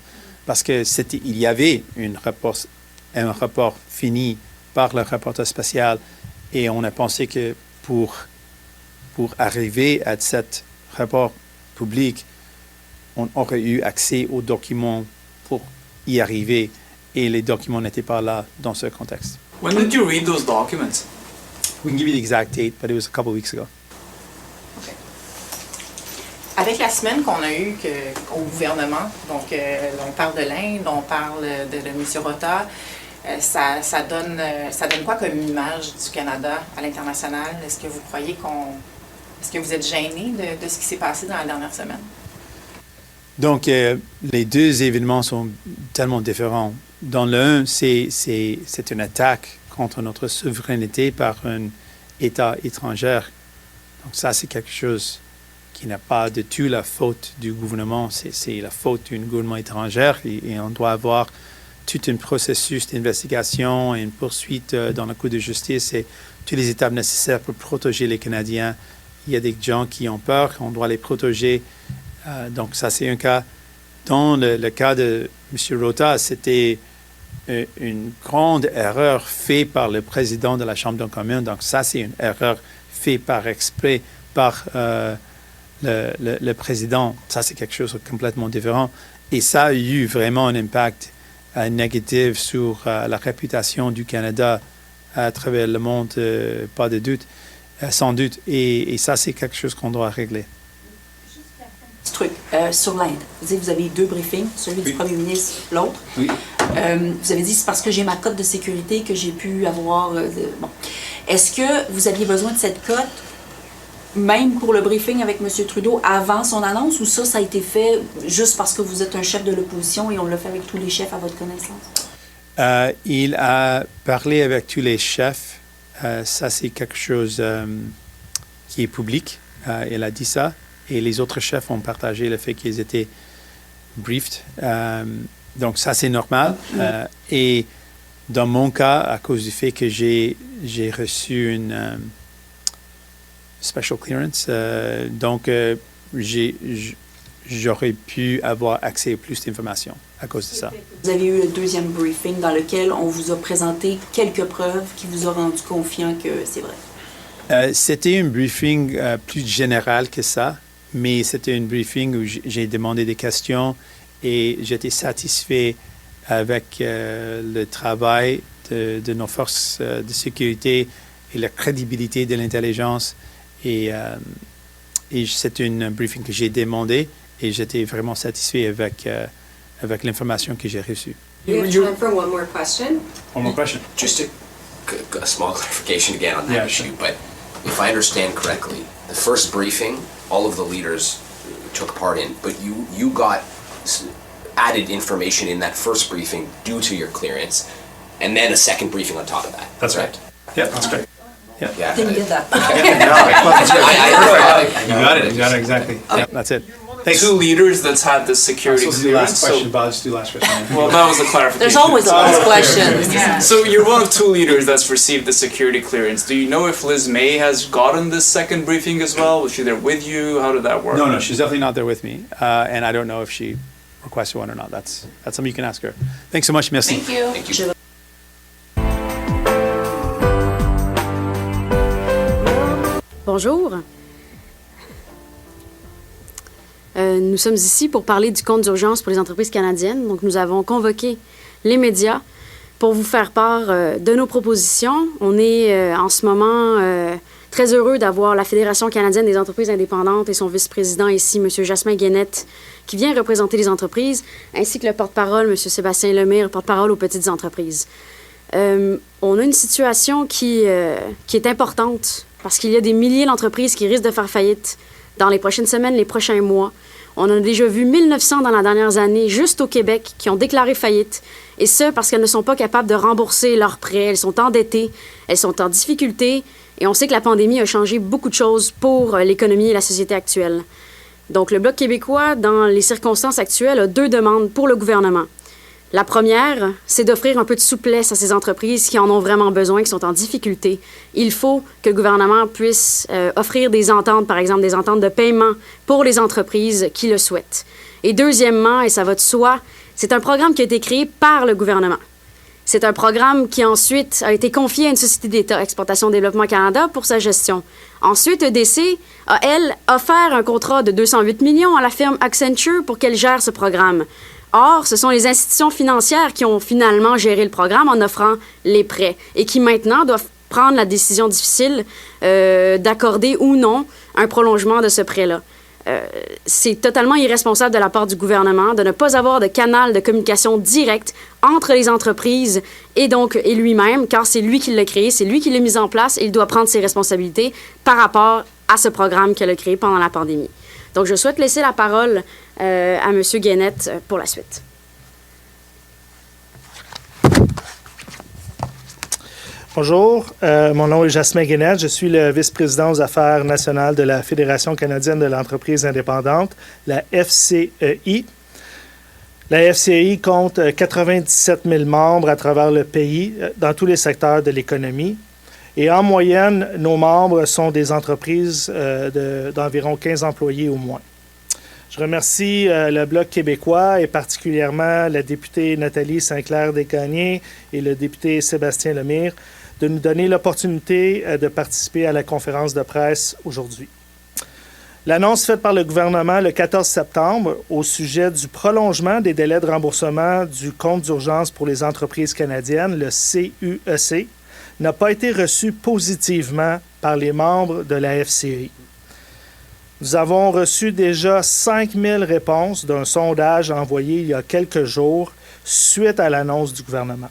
[SPEAKER 4] parce que il y avait un rapport fini par le rapporteur spécial et on a pensé que pour arriver à ce rapport public, on aurait eu accès aux documents pour y arriver et les documents n'étaient pas là dans ce contexte.
[SPEAKER 8] When did you read those documents?
[SPEAKER 4] We can give you the exact date, but it was a couple of weeks ago.
[SPEAKER 9] Okay. Avec la semaine qu'on a eue au gouvernement, donc on parle de l'Inde, on parle de M. Rota, ça donne quoi comme image du Canada à l'international? Est-ce que vous croyez est-ce que vous êtes gêné de ce qui s'est passé dans la dernière semaine?
[SPEAKER 4] Donc, les deux événements sont tellement différents. Dans l'un, c'est une attaque contre notre souveraineté par un État étranger. Donc ça, c'est quelque chose qui n'a pas du tout la faute du gouvernement, c'est la faute d'un gouvernement étranger et on doit avoir tout un processus d'investigation et une poursuite dans la Cour de justice et toutes les étapes nécessaires pour protéger les Canadiens. Il y a des gens qui ont peur, on doit les protéger. Donc ça, c'est un cas. Dans le cas de M. Rota, c'était une grande erreur faite par le président de la Chambre des communes. Donc ça, c'est une erreur faite par exprès par le président. Ça, c'est quelque chose de complètement différent. Et ça a eu vraiment un impact négatif sur la réputation du Canada à travers le monde, pas de doute, sans doute. Et ça, c'est quelque chose qu'on doit régler.
[SPEAKER 5] Petit truc, sur l'Inde. Vous avez deux briefings, celui du premier ministre, l'autre.
[SPEAKER 4] Oui.
[SPEAKER 5] Vous avez dit c'est parce que j'ai ma cote de sécurité que j'ai pu avoir... bon. Est-ce que vous aviez besoin de cette cote, même pour le briefing avec M. Trudeau, avant son annonce, ou ça a été fait juste parce que vous êtes un chef de l'opposition et on l'a fait avec tous les chefs à votre connaissance?
[SPEAKER 4] Il a parlé avec tous les chefs. Ça, c'est quelque chose qui est public. Il a dit ça. Et les autres chefs ont partagé le fait qu'ils étaient briefed. Donc ça, c'est normal. Et dans mon cas, à cause du fait que j'ai reçu une special clearance, donc j'aurais pu avoir accès à plus d'informations à cause de ça.
[SPEAKER 5] Vous avez eu le deuxième briefing dans lequel on vous a présenté quelques preuves qui vous ont rendu confiant que c'est vrai.
[SPEAKER 4] C'était un briefing plus général que ça, mais c'était un briefing où j'ai demandé des questions et j'étais satisfait avec le travail de nos forces de sécurité et la crédibilité de l'intelligence. Et c'est un briefing que j'ai demandé et j'étais vraiment satisfait avec l'information que j'ai reçue.
[SPEAKER 12] We have time for one more question.
[SPEAKER 11] One more question.
[SPEAKER 10] Just a small clarification again on that issue, but if I understand correctly, the first briefing, all of the leaders took part in, but you got added information in that first briefing due to your clearance, and then a second briefing on top of that.
[SPEAKER 4] That's right. Yeah, that's great. Yeah.
[SPEAKER 10] Yeah.
[SPEAKER 5] Didn't get that.
[SPEAKER 4] You got it exactly. Yeah, that's it. Thanks.
[SPEAKER 8] Two leaders that's had the security clearance.
[SPEAKER 4] But I'll just do last question.
[SPEAKER 8] Well, that was a clarification.
[SPEAKER 5] There's always a last question. Yeah.
[SPEAKER 8] So you're one of two leaders that's received the security clearance. Do you know if Liz May has gotten this second briefing as well? Was she there with you? How did that work?
[SPEAKER 4] No, she's definitely not there with me, and I don't know if she requested one or not. That's something you can ask her. Thanks so much, merci.
[SPEAKER 7] Thank you.
[SPEAKER 10] Thank you.
[SPEAKER 13] Bonjour. Nous sommes ici pour parler du compte d'urgence pour les entreprises canadiennes. Donc, nous avons convoqué les médias pour vous faire part de nos propositions. On est en ce moment très heureux d'avoir la Fédération canadienne des entreprises indépendantes et son vice-président ici, M. Jasmin Guénette, qui vient représenter les entreprises, ainsi que le porte-parole, M. Sébastien Lemire, porte-parole aux petites entreprises. On a une situation qui est importante parce qu'il y a des milliers d'entreprises qui risquent de faire faillite dans les prochaines semaines, les prochains mois. On en a déjà vu 1900 dans les dernières années, juste au Québec, qui ont déclaré faillite. Et ce, parce qu'elles ne sont pas capables de rembourser leurs prêts. Elles sont endettées, elles sont en difficulté. Et on sait que la pandémie a changé beaucoup de choses pour l'économie et la société actuelle. Donc, le Bloc québécois, dans les circonstances actuelles, a deux demandes pour le gouvernement. La première, c'est d'offrir un peu de souplesse à ces entreprises qui en ont vraiment besoin, qui sont en difficulté. Il faut que le gouvernement puisse offrir des ententes, par exemple des ententes de paiement pour les entreprises qui le souhaitent. Et deuxièmement, et ça va de soi, c'est un programme qui a été créé par le gouvernement. C'est un programme qui ensuite a été confié à une société d'État, Exportation Développement Canada, pour sa gestion. Ensuite, EDC a, elle, offert un contrat de 208 millions à la firme Accenture pour qu'elle gère ce programme. Or, ce sont les institutions financières qui ont finalement géré le programme en offrant les prêts et qui maintenant doivent prendre la décision difficile d'accorder ou non un prolongement de ce prêt-là. C'est totalement irresponsable de la part du gouvernement de ne pas avoir de canal de communication direct entre les entreprises et lui-même, car c'est lui qui l'a créé, c'est lui qui l'a mis en place et il doit prendre ses responsabilités par rapport à ce programme qu'elle a créé pendant la pandémie. Donc, je souhaite laisser la parole à M. Guénette pour la suite.
[SPEAKER 14] Bonjour, mon nom est Jasmin Guénette. Je suis le vice-président aux affaires nationales de la Fédération canadienne de l'entreprise indépendante, la FCEI. La FCEI compte 97 000 membres à travers le pays dans tous les secteurs de l'économie. Et en moyenne, nos membres sont des entreprises d'environ 15 employés ou moins. Je remercie le Bloc québécois et particulièrement la députée Nathalie Saint-Clair-Desgagnés et le député Sébastien Lemire de nous donner l'opportunité de participer à la conférence de presse aujourd'hui. L'annonce faite par le gouvernement le 14 septembre au sujet du prolongement des délais de remboursement du compte d'urgence pour les entreprises canadiennes, le CUEC, n'a pas été reçue positivement par les membres de la FCEI. Nous avons reçu déjà 5000 réponses d'un sondage envoyé il y a quelques jours suite à l'annonce du gouvernement.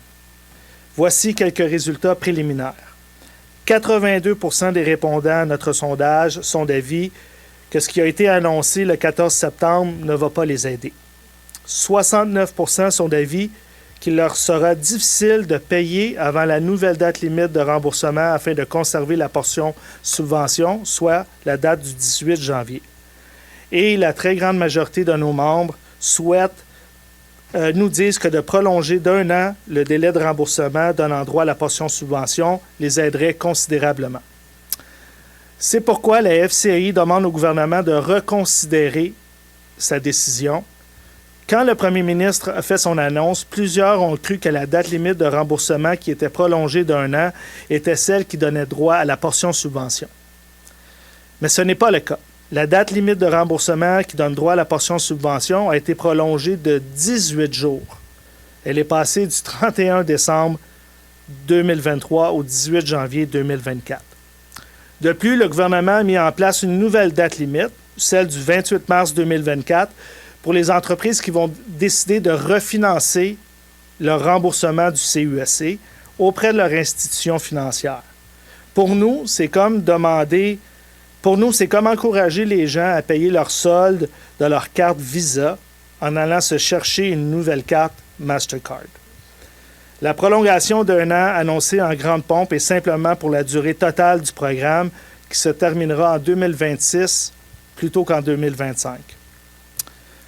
[SPEAKER 14] Voici quelques résultats préliminaires. 82 % des répondants à notre sondage sont d'avis que ce qui a été annoncé le 14 septembre ne va pas les aider. 69 % sont d'avis qu'il leur sera difficile de payer avant la nouvelle date limite de remboursement afin de conserver la portion subvention, soit la date du 18 janvier. Et la très grande majorité de nos membres nous disent que de prolonger d'1 an le délai de remboursement donnant droit à la portion subvention les aiderait considérablement. C'est pourquoi la FCI demande au gouvernement de reconsidérer sa décision. Quand le premier ministre a fait son annonce, plusieurs ont cru que la date limite de remboursement qui était prolongée d'1 an était celle qui donnait droit à la portion subvention. Mais ce n'est pas le cas. La date limite de remboursement qui donne droit à la portion subvention a été prolongée de 18 jours. Elle est passée du 31 décembre 2023 au 18 janvier 2024. De plus, le gouvernement a mis en place une nouvelle date limite, celle du 28 mars 2024, pour les entreprises qui vont décider de refinancer leur remboursement du CUSC auprès de leur institution financière. Pour nous, c'est comme encourager les gens à payer leur solde de leur carte Visa en allant se chercher une nouvelle carte Mastercard. La prolongation d'1 an annoncée en grande pompe est simplement pour la durée totale du programme qui se terminera en 2026 plutôt qu'en 2025.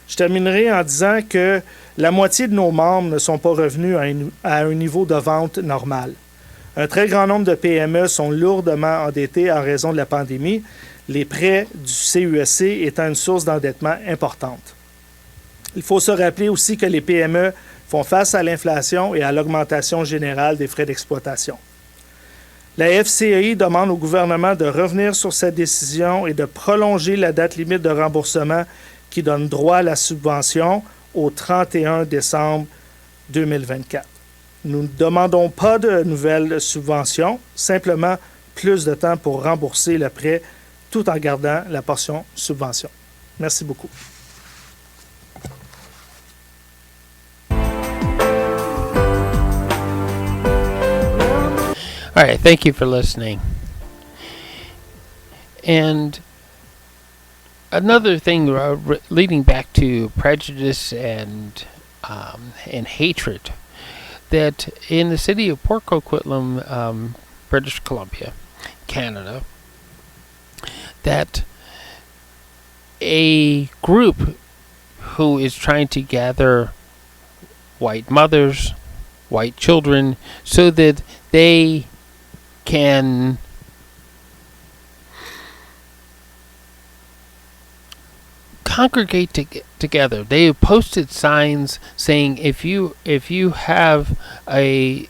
[SPEAKER 14] Je terminerai en disant que la moitié de nos membres ne sont pas revenus à un niveau de vente normal. Un très grand nombre de PME sont lourdement endettés en raison de la pandémie, les prêts du CUSC étant une source d'endettement importante. Il faut se rappeler aussi que les PME font face à l'inflation et à l'augmentation générale des frais d'exploitation. La FCEI demande au gouvernement de revenir sur cette décision et de prolonger la date limite de remboursement qui donne droit à la subvention au 31 décembre 2024. Nous ne demandons pas de nouvelles subventions, simplement plus de temps pour rembourser le prêt tout en gardant la portion subvention. Merci beaucoup.
[SPEAKER 1] All right, thank you for listening. And another thing leading back to prejudice and hatred, that in the city of Port Coquitlam, British Columbia, Canada, that a group who is trying to gather white mothers, white children, so that they can congregate together. They have posted signs saying if you have a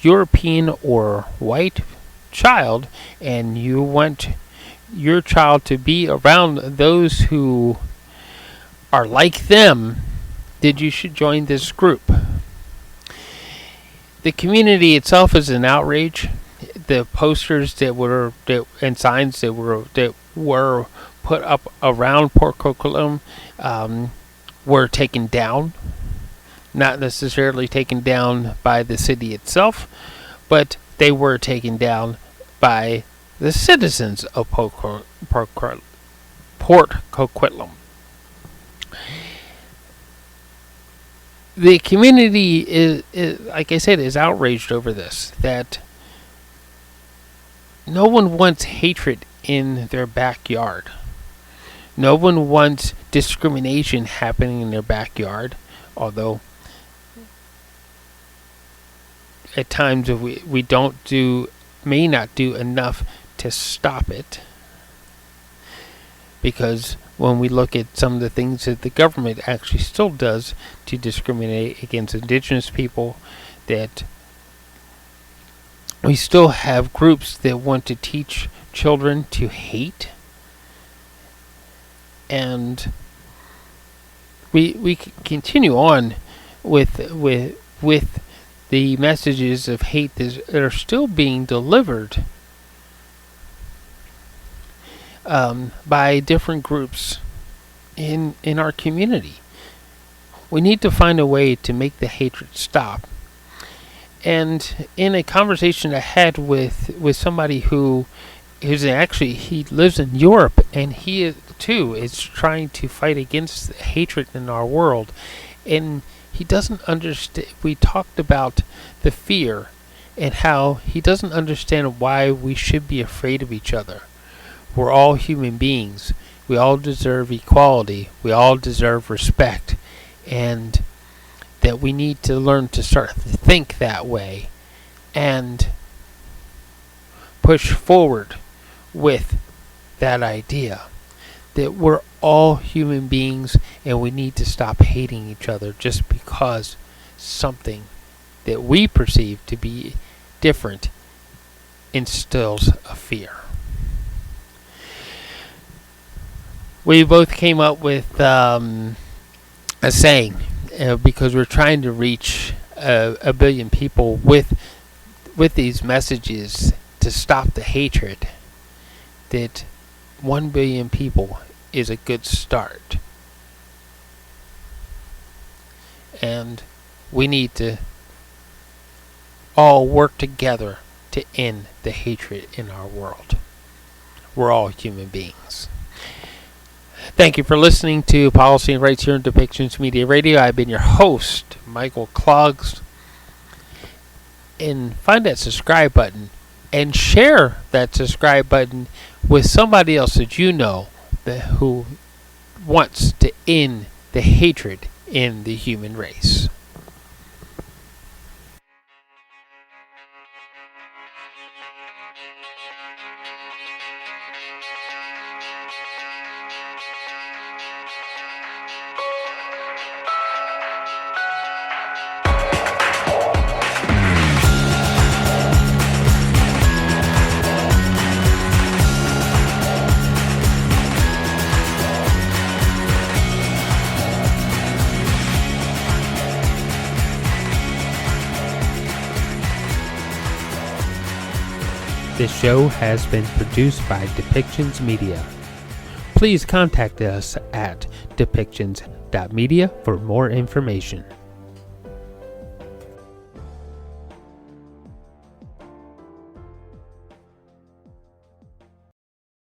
[SPEAKER 1] European or white child and you want your child to be around those who are like them, then you should join this group. The community itself is an outrage. The posters and signs that were put up around Port Coquitlam were taken down. Not necessarily taken down by the city itself, but they were taken down by the citizens of Port Coquitlam. The community is, like I said, is outraged over this. That no one wants hatred in their backyard. No one wants discrimination happening in their backyard, although at times we may not do enough to stop it. Because when we look at some of the things that the government actually still does to discriminate against Indigenous people, that we still have groups that want to teach children to hate. And we continue on with the messages of hate that are still being delivered by different groups in our community. We need to find a way to make the hatred stop. And in a conversation I had with somebody who is actually, he lives in Europe, and he too is trying to fight against hatred in our world, and he doesn't understand. We talked about the fear and how he doesn't understand why we should be afraid of each other. We're all human beings. We all deserve equality. We all deserve respect. And that we need to learn to start to think that way and push forward with that idea. That we're all human beings and we need to stop hating each other just because something that we perceive to be different instills a fear. We both came up with a saying, because we're trying to reach a billion people with these messages to stop the hatred, that 1 billion people is a good start. And we need to all work together to end the hatred in our world. We're all human beings. Thank you for listening to Policy and Rights here on Depictions Media Radio. I've been your host, Michael Clogs. And find that subscribe button and share that subscribe button with somebody else that you know who wants to end the hatred in the human race. This show has been produced by Depictions Media. Please contact us at depictions.media for more information.